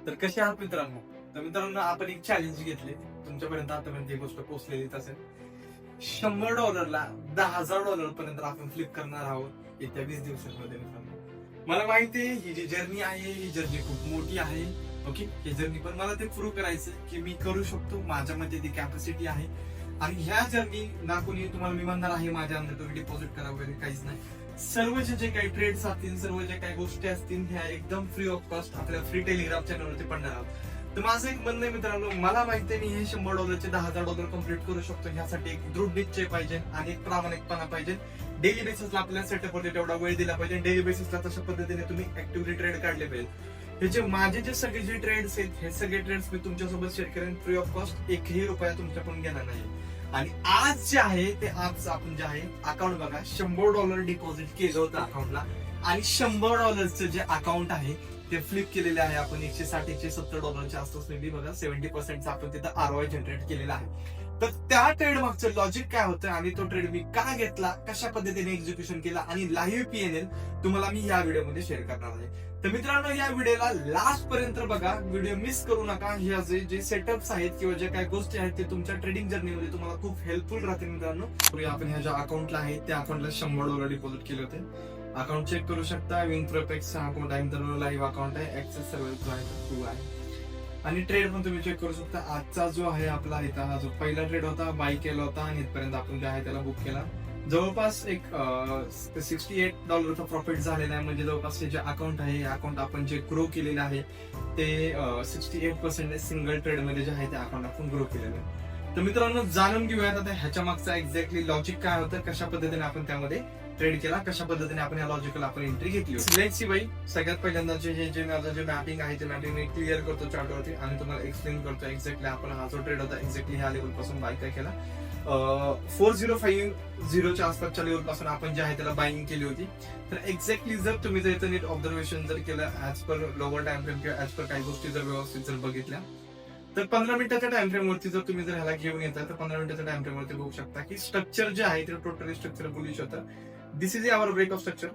तर कसे आहात मित्रांनो? तर मित्रांनो, आपण एक चॅलेंज घेतले. तुमच्यापर्यंत आतापर्यंत ही गोष्ट पोहोचलेलीच असेल. $100 $10,000 पर्यंत आपण फ्लिप करणार आहोत येत्या 20 दिवसांमध्ये मित्रांनो. मला माहिती आहे ही जी जर्नी आहे ही जर्नी खूप मोठी आहे. ओके, ही जर्नी पण मला ते प्रूव्ह करायचं की मी करू शकतो. माझ्यामध्ये ती कॅपॅसिटी आहे. आणि ह्या जर्नी ना कोणी तुम्हाला मी म्हणणार आहे माझ्या अंदर तुम्ही डिपॉझिट करा वगैरे काहीच नाही. सर्व जे काही ट्रेड्स असतील, सर्व जे काही गोष्टी असतील ह्या एकदम फ्री ऑफ कॉस्ट आपल्या फ्री टेलिग्राम चॅनलवरती पडणार आहोत. तर माझं एक म्हणणं आहे मित्रांनो, मला माहिती आहे मी हे $100 $10,000 कम्प्लीट करू शकतो. ह्यासाठी एक दृढ निश्चय पाहिजे आणि एक प्रामाणिकपणा पाहिजे. डेली बेसिसला आपल्या सेटअपवरती तेवढा वेळ दिला पाहिजे. डेली बेसिसला तशा पद्धतीने तुम्ही ऍक्टिव्हली ट्रेड काढले पाहिजे. हे जे माझे जे सगळे जे ट्रेड्स आहेत हे सगळे ट्रेड्स मी तुमच्यासोबत शेअर करेन फ्री ऑफ कॉस्ट. एकही रुपया तुमच्याकडून घेणार नाही. आणि आज जे आहे ते आज आपण जे आहे अकाउंट बघा, $100 डिपॉझिट केलं होतं अकाउंटला आणि $100 जे अकाउंट आहे ते फ्लिप केलेले आहे आपण $160-170 आसपास मे बी बघा 70% आपण तिथं ROI जनरेट केलेला आहे. तर त्या ट्रेड मागचं लॉजिक काय होतं आणि तो ट्रेड मी का घेतला, कशा पद्धतीने एक्झिक्युशन केला आणि लाईव्ह PNL तुम्हाला मी या व्हिडिओमध्ये शेअर करणार आहे. तर मित्रांनो, या व्हिडिओला लास्ट पर्यंत बघा, व्हिडिओ मिस करू नका. हे जे सेटअप्स आहेत किंवा जे काही गोष्टी आहेत ते तुमच्या ट्रेडिंग जर्नीमध्ये तुम्हाला खूप हेल्पफुल राहतील मित्रांनो. आपण ह्या ज्या अकाउंटला आहे त्या अकाउंटला $100 डिपॉझिट केले होते. अकाउंट चेक करू शकता. विनप्रोपेक्स हा अकाउंट आहे मित्रांनो, लाईव्ह अकाउंट आहे. ऍक्सेस सर्व्हिस जो आहे तो आहे आणि ट्रेड पण तुम्ही चेक करू शकता. आजचा जो आहे आपला इथं हा जो पहिला ट्रेड होता बाय केला होता आणि इथपर्यंत आपण जे आहे त्याला बुक केला. जवळपास एक $68 प्रॉफिट झालेला आहे. म्हणजे जवळपास हे जे अकाउंट आहे अकाउंट आपण जे ग्रो केलेलं आहे ते 68% सिंगल ट्रेड मध्ये जे आहे ते अकाउंट आपण ग्रो केलेलं आहे. तर मित्रांनो, जाणून घेऊयात आता ह्याच्या मागचा एक्झॅक्टली लॉजिक काय होतं, कशा पद्धतीने आपण त्यामध्ये ट्रेड केला, कशा पद्धतीने आपण या लॉजिकल आपण एंट्री घेतली. लेट्स सी बाई, सगळ्यात पहिल्यांदा जे माझं जे मॅपिंग आहे ते मॅपिंग मी क्लिअर करतो चार्टवरती आणि तुम्हाला एक्सप्लेन करतो एक्झॅक्टली आपण हा जो ट्रेड होता एक्झॅक्टली ह्या लेवल पासून बाय काय केला. 4050 आसपासच्या लेवल पासून आपण जे आहे त्याला बाईंग केली होती. तर एक्झॅक्टली जर तुम्ही जर नीट ऑब्झर्वेशन जर केलं as per lower time frame किंवा ऍज पर काही गोष्टी जर व्यवस्थित जर बघितल्या तर 15 मिनिटाच्या टाइम फ्रेम वरती जर तुम्ही जर ह्याला घेऊन येता तर 15 मिनिटाच्या टाइम फ्रेम वरती बघू शकता की स्ट्रक्चर जे आहे ते टोटली स्ट्रक्चर बुलिश होतं. This is our break of structure.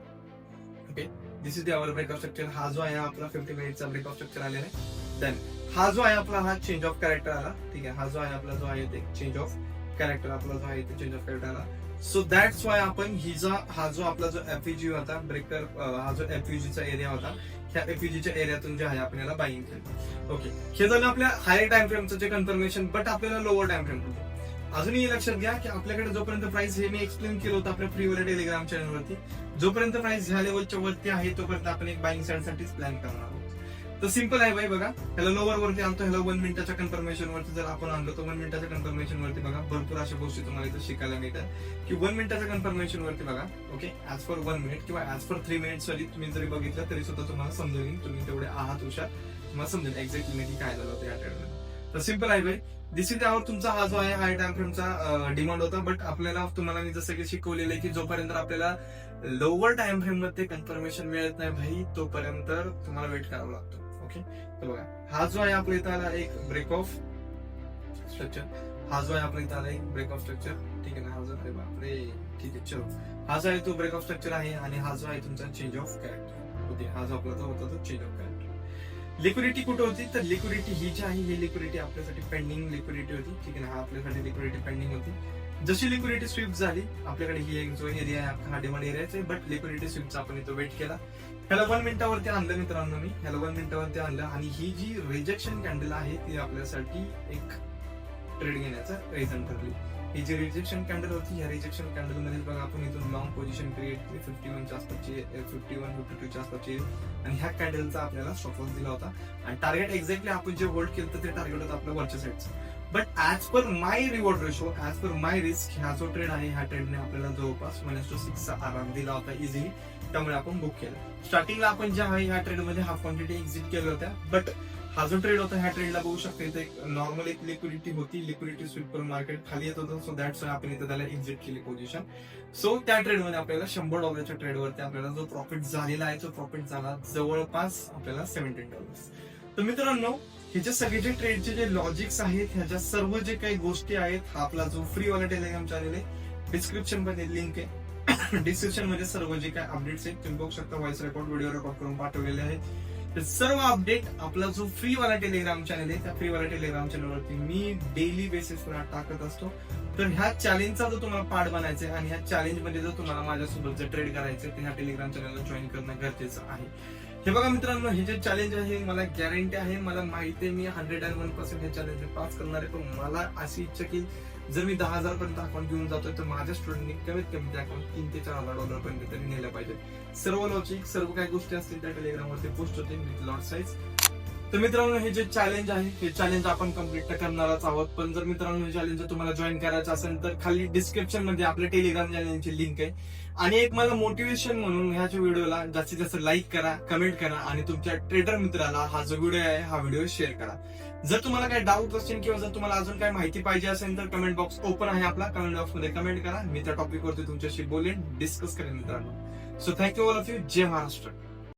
Okay, this is our break of structure. हा जो आहे आपला 50 मिनिटचा ब्रेक ऑफ स्ट्रक्चर आलेला आहे. देन हा जो आहे आपला हा चेंज ऑफ कॅरेक्टर आला. ठीक आहे, हा जो आहे आपला जो आहे ते चेंज ऑफ कॅरेक्टर आपला जो आहे ते चेंज ऑफ कॅरेक्टर आला. सो दॅट्स वाय आपण हा जो आपला जो FUG होता ब्रेकर, हा जो FUG चा एरिया होता ह्या FUG च्या एरियातून जे आहे आपण याला बाईंग केलं. ओके, हे झालं आपल्या हायर टाइम फ्रेमचं जे कन्फर्मेशन. बट आपल्याला लोअर टाइम फ्रेम होतं. अजूनही लक्षात घ्या की आपल्याकडे जोपर्यंत प्राइस हे मी एक्सप्लेन केलं होतं आपल्या फ्रीवाल्या टेलिग्राम चॅनलवरती, जोपर्यंत प्राइस ह्या लेवलच्या वरती आहे तोपर्यंत आपण एक बाईंग साईडसाठीच प्लॅन करणार आहोत. तर सिंपल आहे बाई बघा, ह्याला लोअर वरती आणतो, ह्याला 1 मिनिटाच्या कन्फर्मेशन वरती जर आपण आणलो तर 1 मिनिटाच्या कन्फर्मेशन वरती बघा भरपूर अशा गोष्टी तुम्हाला इथं शिकायला मिळतात की 1 मिनिटाच्या कन्फर्मेशन वरती बघा. ओके, ऍज फॉर 1 मिनिट किंवा ऍज फॉर 3 मिनिट्स वरी तुम्ही जरी बघितलं तरी सुद्धा तुम्हाला समजेल, तुम्ही तेवढे आहात हुशार, तुम्हाला समजेल एक्झॅक्टली नक्की काय झालं होतं या ट्रेडमध्ये. तर सिंपल आहे बाई, दिस इज त्यावर तुमचा हा जो आहे हाय टाइम फ्रेमचा डिमांड होता. बट आपल्याला तुम्हाला मी जसं की शिकवलेलं आहे की जोपर्यंत आपल्याला लोअर टाइम फ्रेम मध्ये कन्फर्मेशन मिळत नाही भाई तोपर्यंत तुम्हाला वेट करावं लागतं. ओके, तर बघा हा जो आहे आपल्या इथं आला एक ब्रेक ऑफ स्ट्रक्चर. हा जो आहे आपल्या इथं आला एक ब्रेक ऑफ स्ट्रक्चर. ठीक आहे ना, हा जो आहे बापरे, ठीक आहे चलो, हा जो आहे तो ब्रेक ऑफ स्ट्रक्चर आहे आणि हा जो आहे तुमचा चेंज ऑफ कॅरेक्टर. ओके, हा जो आपला जो होता तो चेंज ऑफ कॅरेक्टर. लिक्विडिटी कुठे होती तर लिक्विडिटी ही जी आहे ही लिक्विडिटी आपल्यासाठी पेंडिंग लिक्विडिटी होती. ठीक आहे ना, हा आपल्यासाठी लिक्विडिटी पेंडिंग होती. जशी लिक्विडिटी स्विफ्ट झाली आपल्याकडे ही एक जो एरिया आहे हा डिमांड एरियाचा आहे. बट लिक्विडिटी स्विफ्टचा आपण इथं वेट केला. ह्याला 1 मिनिटावरती आणलं मित्रांनो, मी ह्याला 1 मिनिटावरती आणलं आणि ही जी रिजेक्शन कॅन्डल आहे ती आपल्यासाठी एक ट्रेड घेण्याचा रिझन ठरली. ही जी रिजेक्शन कॅन्डल होती या रिजेक्शन कॅन्डल मध्ये बघा आपण इथून लॉंग पोझिशन क्रिएट केली 51च्या आसपासची, 52च्या आसपासची आणि ह्या कॅन्डलचा आपल्याला स्टॉप लॉस दिला होता आणि टार्गेट एक्झॅक्टली आपण जे होल्ड केलं तर ते टार्गेट होतं आपल्या वरच्या साईडचं. But as per my reward ratio, as per my risk, हा जो ट्रेड आहे ह्या ट्रेडने आपल्याला जवळपास -6 चा आराम दिला होता इझिली. त्यामुळे आपण बुक केलं. स्टार्टिंगला आपण जे आहे ह्या ट्रेडमध्ये हाफ क्वांटिटी एक्झिट केल्या होत्या. बट हा जो ट्रेड होता ह्या ट्रेडला बघू शकता इथे एक नॉर्मल एक लिक्विडिटी होती. लिक्विडिटी स्वीप करून मार्केट खाली येत होतं. सो दॅट्स आपण इथे त्याला एक्झिट केली पोझिशन. सो त्या ट्रेडमध्ये आपल्याला $100 ट्रेडवरती आपल्याला जो प्रॉफिट झालेला आहे तो प्रॉफिट झाला जवळपास आपल्याला $17. तर मित्रांनो, हे जे सगळे जे ट्रेडचे जे लॉजिक्स आहेत ह्याच्या सर्व जे काही गोष्टी आहेत, हा आपला जो फ्री वाला टेलिग्राम चॅनल आहे डिस्क्रिप्शन मध्ये लिंक आहे. डिस्क्रिप्शन मध्ये सर्व जे काही अपडेट्स आहेत तुम्ही बघू शकता. व्हॉइस रेकॉर्ड, व्हिडिओ रेकॉर्ड करून पाठवलेले आहेत. तर सर्व अपडेट आपला जो फ्री वाला टेलिग्राम चॅनल आहे त्या फ्री वाला टेलिग्राम चॅनलवरती मी डेली बेसिसवर टाकत असतो. तर ह्या चॅलेंजचा जर तुम्हाला पार्ट बनायचा आहे आणि ह्या चॅलेंज मध्ये जर तुम्हाला माझ्यासोबत जर ट्रेड करायचं तर ह्या टेलिग्राम चॅनलला जॉईन करणं गरजेचं आहे. हे बघा मित्रांनो, हे जे चॅलेंज आहे मला गॅरंटी आहे, मला माहिती आहे मी 101% हे चॅलेंज पास करणार आहे. पण मला अशी इच्छा की जर मी 10,000 पर्यंत अकाउंट घेऊन जातोय तर माझ्या स्टुडंटनी कमीत कमी ते अकाउंट $3,000 ते $4,000 पर्यंत तरी नेलं पाहिजे. सर्व लॉजिक सर्व काही गोष्टी असतील त्या टेलिग्राम वरती पोस्ट होते विथ लॉट साईज. तर मित्रांनो, हे जे चॅलेंज आहे हे चॅलेंज आपण कम्प्लीट करणारच आहोत. पण जर मित्रांनो हे चॅलेंज जर तुम्हाला जॉईन करायचं असेल तर खाली डिस्क्रिप्शन मध्ये आपल्या टेलिग्राम चॅनेलची लिंक आहे. आणि एक मला मोटिवेशन म्हणून ह्याच्या व्हिडिओला जास्तीत जास्त लाईक करा, कमेंट करा आणि तुमच्या ट्रेडर मित्राला हा जो व्हिडिओ आहे हा व्हिडिओ शेअर करा. जर तुम्हाला काही डाऊट असेल किंवा जर तुम्हाला अजून काही माहिती पाहिजे असेल तर कमेंट बॉक्स ओपन आहे आपला, कमेंट बॉक्स मध्ये कमेंट करा. मी त्या टॉपिक वरती तुमच्याशी बोलेन, डिस्कस करेन मित्रांनो. So thank you all of you. जय महाराष्ट्र.